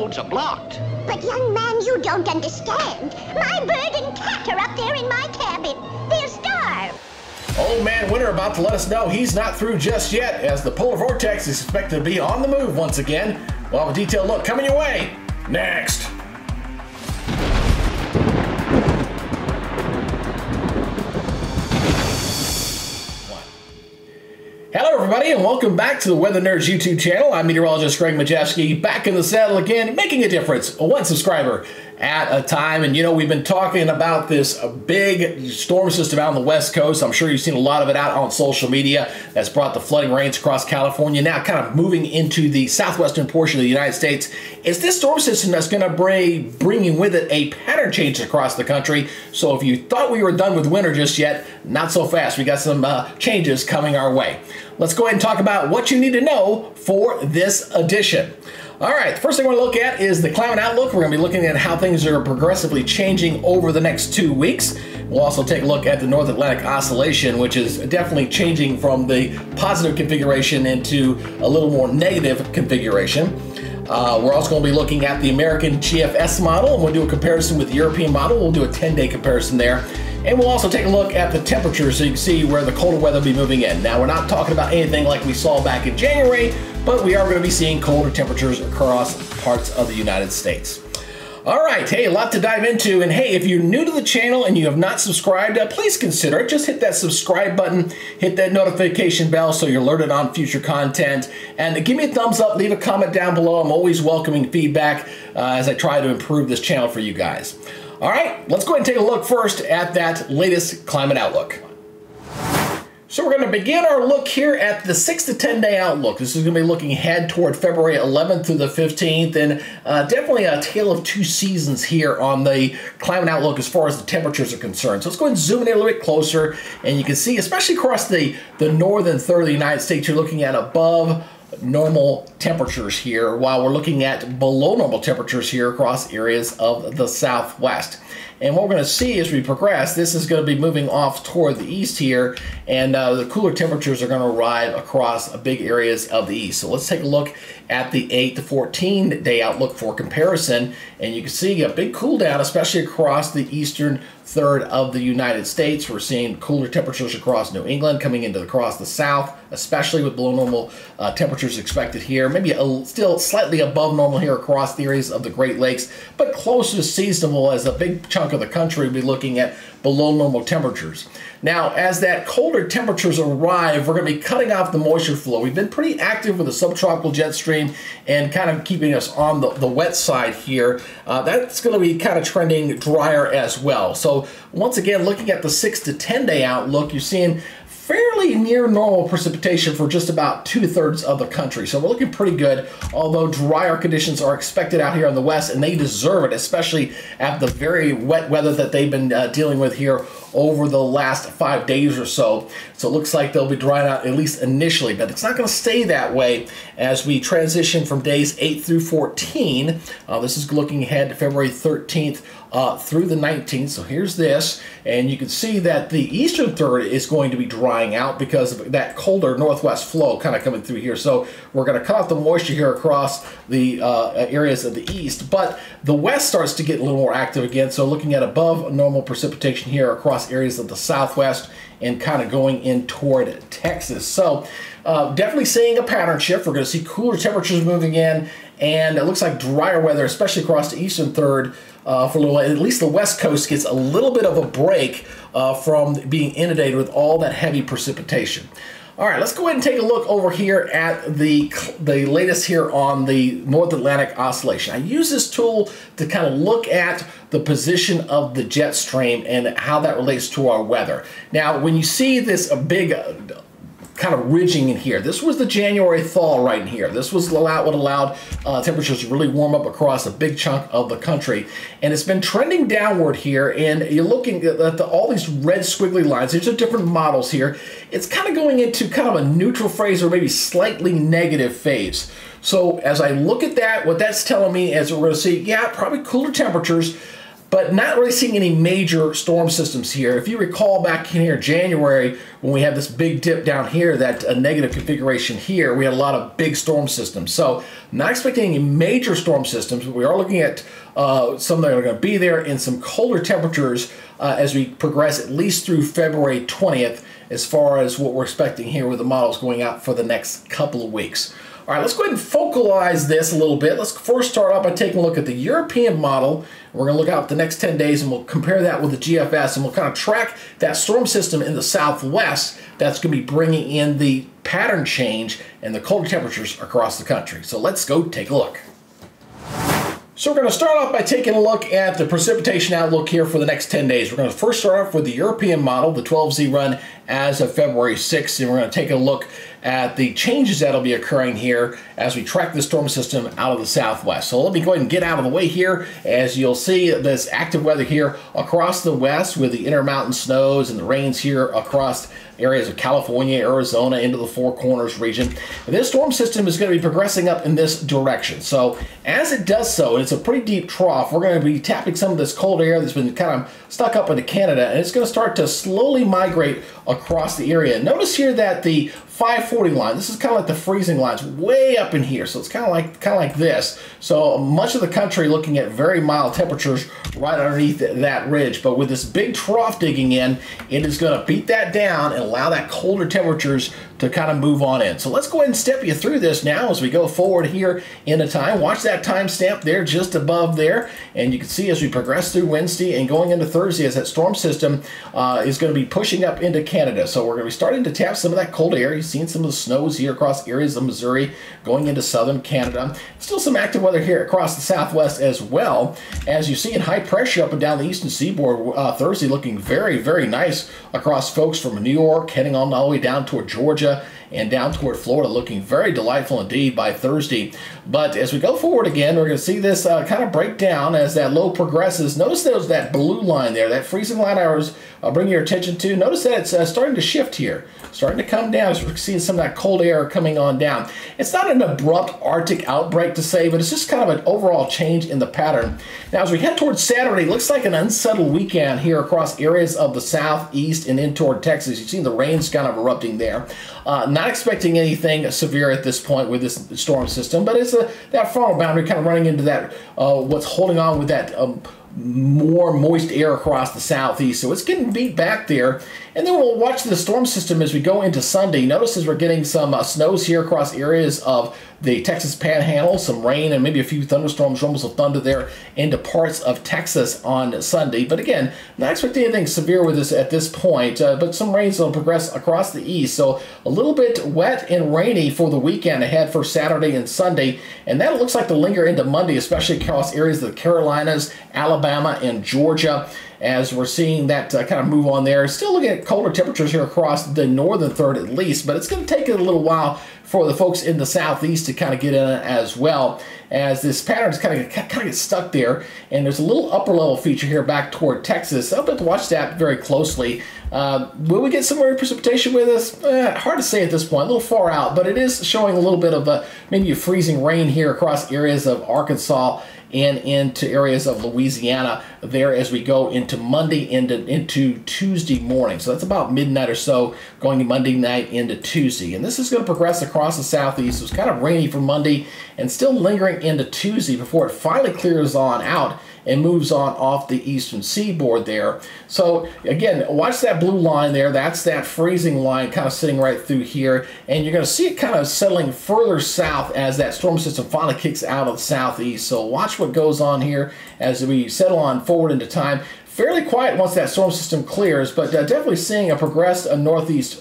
roads are blocked. But young man, you don't understand. My bird and cat are up there in my cabin. They'll starve. Old man Winter about to let us know he's not through just yet, as the polar vortex is expected to be on the move once again. We'll have a detailed look coming your way next. Hello everybody and welcome back to the Weather Nerds YouTube channel. I'm meteorologist Greg Majewski, back in the saddle again, making a difference, one subscriber at a time. And you know, we've been talking about this big storm system out on the West Coast. I'm sure you've seen a lot of it out on social media that's brought the flooding rains across California, now kind of moving into the southwestern portion of the United States. It's this storm system that's going to bring with it a pattern change across the country. So if you thought we were done with winter just yet, not so fast. We got some changes coming our way. Let's go ahead and talk about what you need to know for this edition. All right, the first thing we're going to look at is the climate outlook. We're going to be looking at how things are progressively changing over the next 2 weeks. We'll also take a look at the North Atlantic Oscillation, which is definitely changing from the positive configuration into a little more negative configuration. We're also going to be looking at the American GFS model, and we'll do a comparison with the European model. We'll do a 10-day comparison there. And we'll also take a look at the temperatures so you can see where the colder weather will be moving in. Now, we're not talking about anything like we saw back in January, but we are going to be seeing colder temperatures across parts of the United States. All right, hey, a lot to dive into. And hey, if you're new to the channel and you have not subscribed, please consider it. Just hit that subscribe button, hit that notification bell so you're alerted on future content. And give me a thumbs up, leave a comment down below. I'm always welcoming feedback as I try to improve this channel for you guys. All right, let's go ahead and take a look first at that latest climate outlook. So we're going to begin our look here at the 6 to 10 day outlook. This is going to be looking ahead toward February 11th through the 15th, and definitely a tale of two seasons here on the climate outlook as far as the temperatures are concerned. So let's go ahead and zoom in a little bit closer, and you can see, especially across the northern third of the United States, you're looking at above normal temperatures here, while we're looking at below normal temperatures here across areas of the Southwest. And what we're going to see as we progress, this is going to be moving off toward the east here, and the cooler temperatures are going to arrive across big areas of the east. So let's take a look at the 8 to 14 day outlook for comparison, and you can see a big cool down, especially across the eastern third of the United States. We're seeing cooler temperatures across New England, coming into across the south, especially with below normal temperatures expected here. Maybe still slightly above normal here across the areas of the Great Lakes, but close to seasonable, as a big chunk of the country will be looking at below normal temperatures. Now, as that colder temperatures arrive, we're going to be cutting off the moisture flow. We've been pretty active with the subtropical jet stream and kind of keeping us on the wet side here. That's going to be kind of trending drier as well. So once again, looking at the 6 to 10 day outlook, you're seeing fairly near normal precipitation for just about 2/3 of the country. So we're looking pretty good, although drier conditions are expected out here in the west, and they deserve it, especially after the very wet weather that they've been dealing with here over the last 5 days or so. So it looks like they'll be drying out, at least initially, but it's not going to stay that way as we transition from days 8 through 14. This is looking ahead to February 13th through the 19th. So here's this, and you can see that the eastern third is going to be drying out because of that colder northwest flow kind of coming through here. So we're going to cut off the moisture here across the areas of the east, but the west starts to get a little more active again. So looking at above normal precipitation here across areas of the southwest and kind of going in toward Texas. So definitely seeing a pattern shift. We're going to see cooler temperatures moving in, and it looks like drier weather, especially across the eastern third for a little while. At least the west coast gets a little bit of a break from being inundated with all that heavy precipitation. All right, let's go ahead and take a look over here at the latest here on the North Atlantic Oscillation. I use this tool to kind of look at the position of the jet stream and how that relates to our weather. Now, when you see this big kind of ridging in here, this was the January thaw right in here. This was what allowed temperatures to really warm up across a big chunk of the country. And it's been trending downward here, and you're looking at all these red squiggly lines. These are different models here. It's kind of going into kind of a neutral phase or maybe slightly negative phase. So as I look at that, what that's telling me is we're going to see, yeah, probably cooler temperatures, but not really seeing any major storm systems here. If you recall back in here January when we had this big dip down here, that negative configuration here, we had a lot of big storm systems. So not expecting any major storm systems, but we are looking at some that are going to be there in some colder temperatures as we progress at least through February 20th as far as what we're expecting here with the models going out for the next couple of weeks. All right, let's go ahead and focalize this a little bit. Let's first start off by taking a look at the European model. We're going to look out the next 10 days and we'll compare that with the GFS, and we'll kind of track that storm system in the southwest that's going to be bringing in the pattern change and the colder temperatures across the country. So let's go take a look. So we're going to start off by taking a look at the precipitation outlook here for the next 10 days. We're going to first start off with the European model, the 12Z run as of February 6th, and we're going to take a look at the changes that'll be occurring here as we track the storm system out of the southwest. So let me go ahead and get out of the way here. As you'll see, this active weather here across the west with the intermountain snows and the rains here across areas of California, Arizona, into the Four Corners region. This storm system is going to be progressing up in this direction. So as it does so, and it's a pretty deep trough, we're going to be tapping some of this cold air that's been kind of stuck up into Canada, and it's going to start to slowly migrate across the area. Notice here that the 540 line, this is kind of like the freezing lines way up in here, so it's kind of like this. So much of the country looking at very mild temperatures right underneath that ridge, but with this big trough digging in, it is going to beat that down and allow that colder temperatures to kind of move on in. So let's go ahead and step you through this now as we go forward here in the time. Watch that timestamp there just above there, and you can see as we progress through Wednesday and going into Thursday as that storm system is going to be pushing up into Canada. So we're going to be starting to tap some of that cold air. You've seen some of the snows here across areas of Missouri going into southern Canada. Still some active weather here across the southwest as well. As you see in high pressure up and down the eastern seaboard, Thursday looking very, very nice across folks from New York heading on all the way down toward Georgia and down toward Florida, looking very delightful indeed by Thursday. But as we go forward again, we're going to see this kind of break down as that low progresses. Notice there's that blue line there, that freezing line I was bringing your attention to. Notice that it's starting to shift here, starting to come down as we're seeing some of that cold air coming on down. It's not an abrupt Arctic outbreak to say, but it's just kind of an overall change in the pattern. Now, as we head towards Saturday, it looks like an unsettled weekend here across areas of the southeast and in toward Texas. You've seen the rains kind of erupting there. Not expecting anything severe at this point with this storm system, but it's that frontal boundary kind of running into that, what's holding on with that more moist air across the southeast. So it's getting beat back there. And then we'll watch the storm system as we go into Sunday. Notice as we're getting some snows here across areas of the Texas Panhandle, some rain and maybe a few thunderstorms, rumbles of thunder there into parts of Texas on Sunday. But again, not expecting anything severe with this at this point, but some rains will progress across the east. So a little bit wet and rainy for the weekend ahead for Saturday and Sunday. And that looks like to linger into Monday, especially across areas of the Carolinas, Alabama, and Georgia, as we're seeing that kind of move on there. Still looking at colder temperatures here across the northern third at least, but it's going to take a little while for the folks in the southeast to kind of get in as well, as this pattern is kind of get stuck there. And there's a little upper level feature here back toward Texas. I'll have to watch that very closely. Will we get some more precipitation with this? Hard to say at this point, a little far out, but it is showing a little bit of maybe a freezing rain here across areas of Arkansas and into areas of Louisiana there as we go into Monday into Tuesday morning. So that's about midnight or so, going to Monday night into Tuesday. And this is going to progress across the southeast. So it's kind of rainy for Monday and still lingering into Tuesday before it finally clears on out and moves on off the eastern seaboard there. So again, watch that blue line there. That's that freezing line kind of sitting right through here. And you're going to see it kind of settling further south as that storm system finally kicks out of the southeast. So watch what goes on here as we settle on forward into time. Fairly quiet once that storm system clears, but definitely seeing a progressed northeast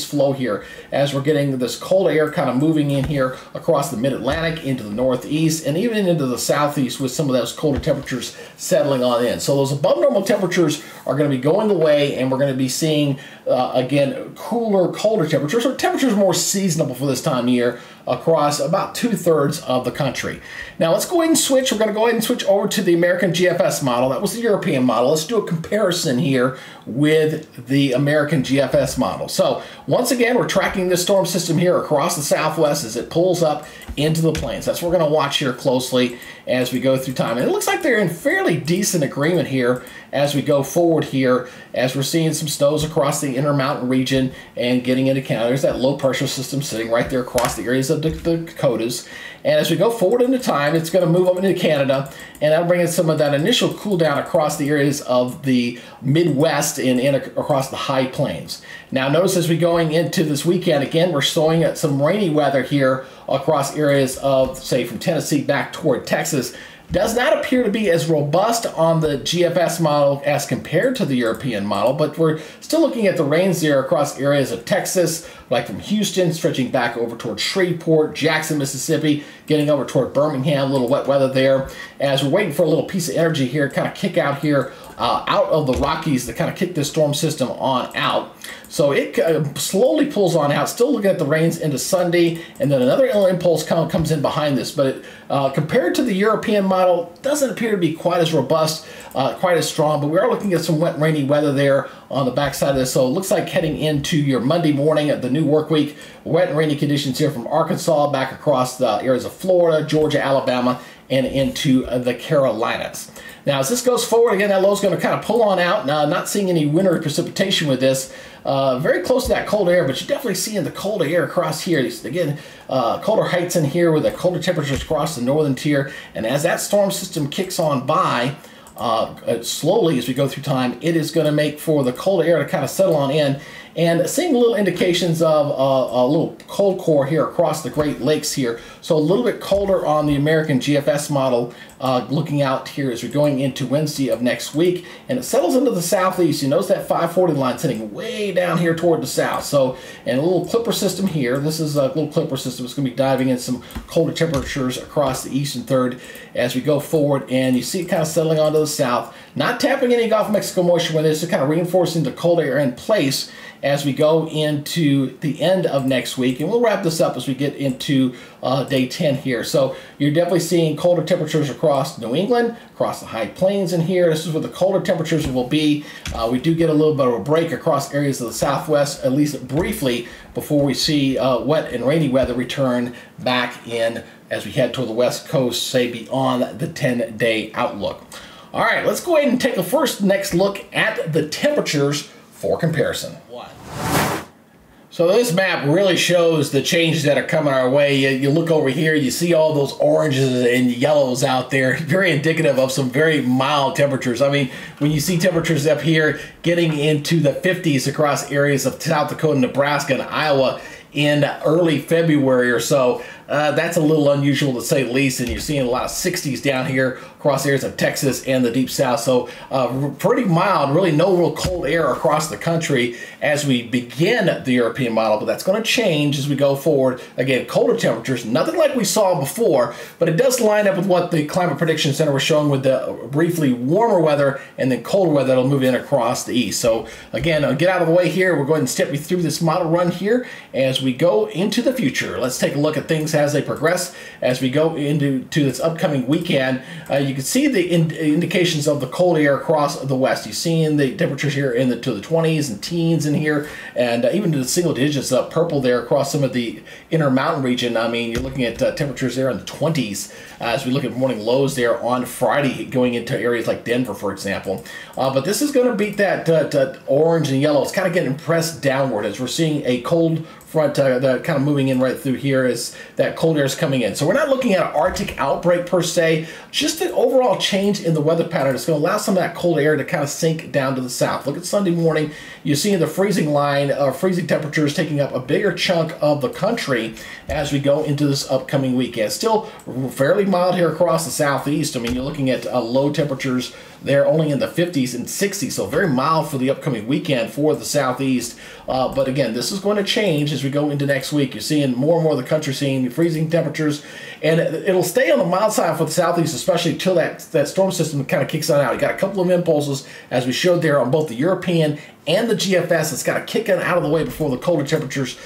flow here as we're getting this cold air kind of moving in here across the mid-Atlantic into the northeast and even into the southeast with some of those colder temperatures settling on in. So those above normal temperatures are going to be going away, and we're going to be seeing again cooler, colder temperatures, or temperatures more seasonable for this time of year across about 2/3 of the country. Now let's go ahead and switch. We're going to go ahead and switch over to the American GFS model. That was the European model. Let's do a comparison here with the American GFS model. So once again, we're tracking this storm system here across the southwest as it pulls up into the plains. That's what we're going to watch here closely as we go through time. And it looks like they're in fairly decent agreement here as we go forward here, as we're seeing some snows across the Intermountain region and getting into Canada. There's that low pressure system sitting right there across the areas of the Dakotas. And as we go forward into time, it's going to move up into Canada, and that'll bring in some of that initial cool down across the areas of the Midwest and across the high plains. Now notice as we're going into this weekend, again, we're showing some rainy weather here across areas of, say, from Tennessee back toward Texas. Does not appear to be as robust on the GFS model as compared to the European model, but we're still looking at the rains there across areas of Texas, like from Houston, stretching back over toward Shreveport, Jackson, Mississippi, getting over toward Birmingham, a little wet weather there. As we're waiting for a little piece of energy here, kind of kick out here out of the Rockies to kind of kick this storm system on out. So it slowly pulls on out, still looking at the rains into Sunday, and then another impulse comes in behind this. But it, compared to the European model, doesn't appear to be quite as robust, quite as strong, but we are looking at some wet, rainy weather there on the backside of this. So it looks like heading into your Monday morning of the new work week, wet and rainy conditions here from Arkansas back across the areas of Florida, Georgia, Alabama, and into the Carolinas. Now, as this goes forward, again, that low is going to kind of pull on out. Now, not seeing any winter precipitation with this. Very close to that cold air, but you're definitely seeing the cold air across here. Again, colder heights in here with the colder temperatures across the northern tier. And as that storm system kicks on by, slowly as we go through time, it is going to make for the cold air to kind of settle on in. And seeing little indications of a little cold core here across the Great Lakes here. So a little bit colder on the American GFS model looking out here as we're going into Wednesday of next week. And it settles into the southeast. You notice that 540 line sitting way down here toward the south. So, and a little clipper system here. This is a little clipper system. It's going to be diving in some colder temperatures across the eastern third as we go forward. And you see it kind of settling onto the south. Not tapping any Gulf of Mexico moisture with this. It's kind of reinforcing the cold air in place as we go into the end of next week. And we'll wrap this up as we get into day 10 here. So you're definitely seeing colder temperatures across New England, across the high plains in here. This is where the colder temperatures will be. We do get a little bit of a break across areas of the southwest, at least briefly, before we see wet and rainy weather return back in as we head toward the west coast, say beyond the 10-day outlook. All right, let's go ahead and take a next look at the temperatures for comparison. So this map really shows the changes that are coming our way. You look over here, you see all those oranges and yellows out there, very indicative of some very mild temperatures. I mean, when you see temperatures up here getting into the 50s across areas of South Dakota, Nebraska, and Iowa in early February or so, that's a little unusual to say the least, and you're seeing a lot of 60s down here across areas of Texas and the deep south. So pretty mild, really no real cold air across the country as we begin the European model, but that's going to change as we go forward. Again, colder temperatures, nothing like we saw before, but it does line up with what the Climate Prediction Center was showing with the briefly warmer weather and then colder weather that'll move in across the east. So again, get out of the way here. We're going to step you through this model run here as we go into the future. Let's take a look at things as they progress as we go into this upcoming weekend. You can see the indications of the cold air across the west. You're seeing the temperatures here to the 20s and teens in here, and even to the single digits of purple there across some of the Intermountain region. I mean, you're looking at temperatures there in the 20s as we look at morning lows there on Friday going into areas like Denver, for example. But this is going to beat that orange and yellow. It's kind of getting pressed downward as we're seeing a cold front kind of moving in right through here as that cold air is coming in. So we're not looking at an Arctic outbreak per se, just an overall change in the weather pattern. It's going to allow some of that cold air to kind of sink down to the south. Look at Sunday morning. You're seeing the freezing line, freezing temperatures taking up a bigger chunk of the country as we go into this upcoming weekend. Still fairly mild here across the southeast. I mean, you're looking at low temperatures there only in the 50s and 60s, so very mild for the upcoming weekend for the southeast. But again, this is going to change as we go into next week. You're seeing more and more of the country seeing freezing temperatures, and it'll stay on the mild side for the southeast, especially until that storm system kind of kicks on out. You got a couple of impulses, as we showed there, on both the European and the GFS. It's got to kick it out of the way before the colder temperatures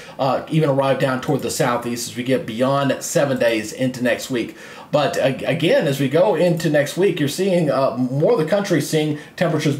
even arrive down toward the southeast as we get beyond 7 days into next week. But again, as we go into next week, you're seeing more of the country seeing temperatures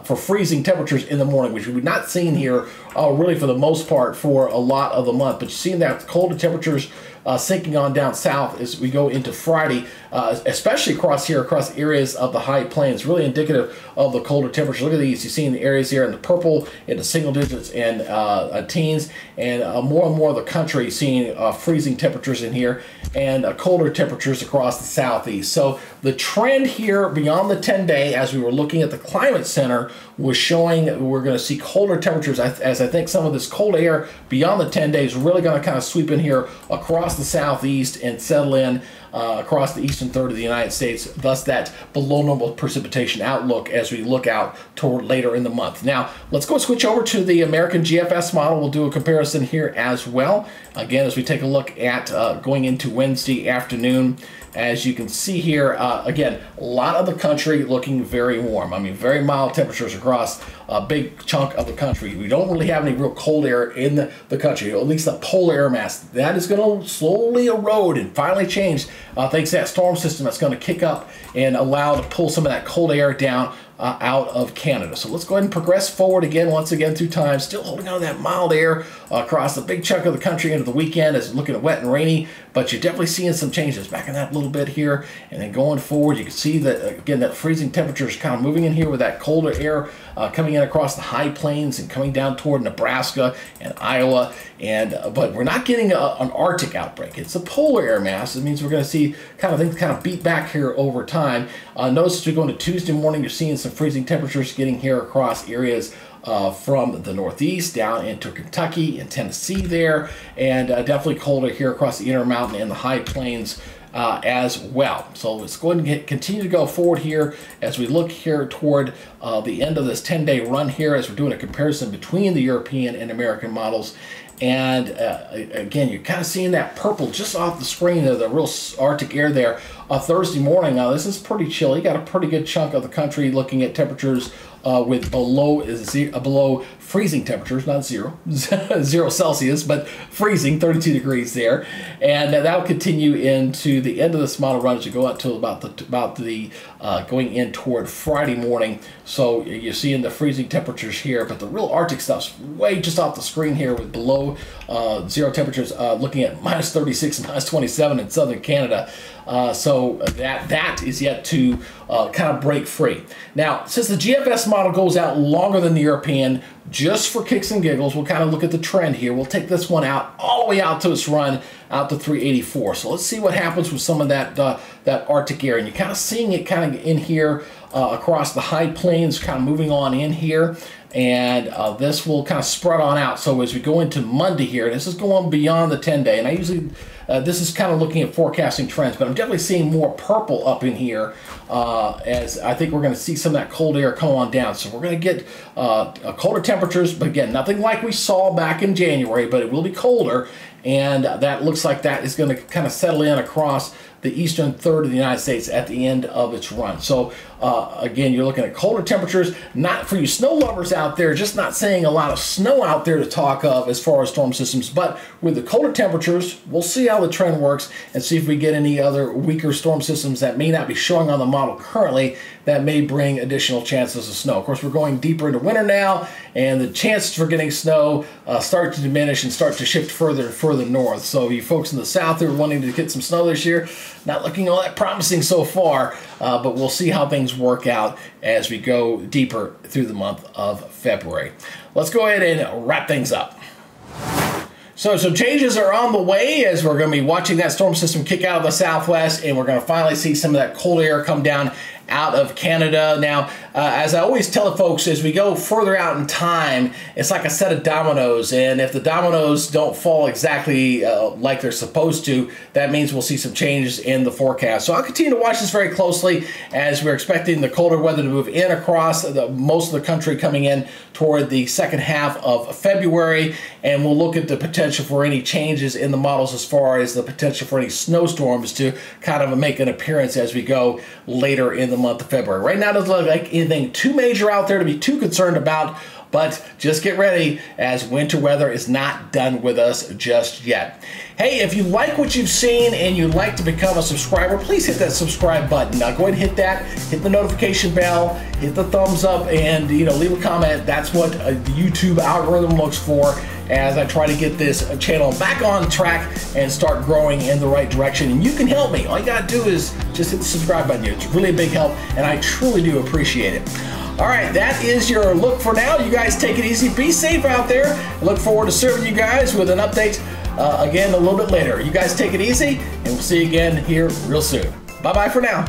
for freezing temperatures in the morning, which we've not seen here really for the most part for a lot of the month. But you're seeing that colder temperatures sinking on down south as we go into Friday, especially across areas of the high plains, really indicative of the colder temperatures. Look at these. You're seeing the areas here in the purple, in the single digits and teens, and more and more of the country seeing freezing temperatures in here and colder temperatures across the southeast. So the trend here beyond the 10-day, as we were looking at the climate center, was showing we're going to see colder temperatures as I think some of this cold air beyond the 10 days really going to kind of sweep in here across the southeast and settle in across the eastern third of the United States, thus that below normal precipitation outlook as we look out toward later in the month. Now, let's go switch over to the American GFS model. We'll do a comparison here as well. Again, as we take a look at going into Wednesday afternoon, as you can see here, again, a lot of the country looking very warm. I mean, very mild temperatures across a big chunk of the country. We don't really have any real cold air in the country, at least the polar air mass. That is going to slowly erode and finally change thanks to that storm system that's going to kick up and allow to pull some of that cold air down out of Canada. So let's go ahead and progress forward once again through time, still holding on to that mild air across a big chunk of the country into the weekend as looking at wet and rainy, but you're definitely seeing some changes. Backing that a little bit here, and then going forward, you can see that, again, that freezing temperature is kind of moving in here with that colder air coming in across the high plains and coming down toward Nebraska and Iowa, but we're not getting an Arctic outbreak. It's a polar air mass. It means we're going to see things kind of beat back here over time. Notice as we go into Tuesday morning, you're seeing some freezing temperatures getting here across areas from the northeast down into Kentucky and Tennessee there, and definitely colder here across the Intermountain and the high plains as well. So let's go ahead and continue to go forward here as we look here toward the end of this 10-day run here as we're doing a comparison between the European and American models. And again, you're kind of seeing that purple just off the screen there, the real Arctic air there. Thursday morning, now this is pretty chilly. You got a pretty good chunk of the country looking at temperatures with below freezing temperatures, not zero Celsius, but freezing, 32 degrees there. And that'll continue into the end of this model run as you go out to about the going in toward Friday morning. So you're seeing the freezing temperatures here, but the real Arctic stuff's way just off the screen here with below zero temperatures, looking at minus 36, minus 27 in southern Canada. So that is yet to kind of break free. Now, since the GFS model goes out longer than the European, just for kicks and giggles, we'll kind of look at the trend here. We'll take this one out all the way out to its run out to 384. So let's see what happens with some of that Arctic air. And you're kind of seeing it kind of in here across the high plains, kind of moving on in here. And this will kind of spread on out. So as we go into Monday here, this is going beyond the 10-day. And I usually, this is kind of looking at forecasting trends, but I'm definitely seeing more purple up in here as I think we're going to see some of that cold air come on down. So we're going to get colder temperatures, but again, nothing like we saw back in January, but it will be colder. And that looks like that is going to kind of settle in across the eastern third of the United States at the end of its run. So again, you're looking at colder temperatures. Not for you snow lovers out there, just not seeing a lot of snow out there to talk of as far as storm systems, but with the colder temperatures, we'll see how the trend works and see if we get any other weaker storm systems that may not be showing on the model currently that may bring additional chances of snow. Of course, we're going deeper into winter now, and the chances for getting snow start to diminish and start to shift further and further north. So you folks in the south who are wanting to get some snow this year, not looking all that promising so far, but we'll see how things work out as we go deeper through the month of February. Let's go ahead and wrap things up. So some changes are on the way as we're going to be watching that storm system kick out of the southwest, and we're going to finally see some of that cold air come down out of Canada. Now, as I always tell the folks, as we go further out in time, it's like a set of dominoes, and if the dominoes don't fall exactly like they're supposed to, that means we'll see some changes in the forecast. So I'll continue to watch this very closely as we're expecting the colder weather to move in across most of the country coming in toward the second half of February, and we'll look at the potential for any changes in the models as far as the potential for any snowstorms to kind of make an appearance as we go later in the the month of February. Right now, it doesn't look like anything too major out there to be too concerned about, but just get ready as winter weather is not done with us just yet. Hey, if you like what you've seen and you'd like to become a subscriber, please hit that subscribe button. Now go ahead and hit that, hit the notification bell, hit the thumbs up, and leave a comment. That's what the YouTube algorithm looks for as I try to get this channel back on track and start growing in the right direction. And you can help me. All you gotta do is just hit the subscribe button. It's really a big help, and I truly do appreciate it. All right, that is your look for now. You guys take it easy. Be safe out there. I look forward to serving you guys with an update again a little bit later. You guys take it easy, and we'll see you again here real soon. Bye-bye for now.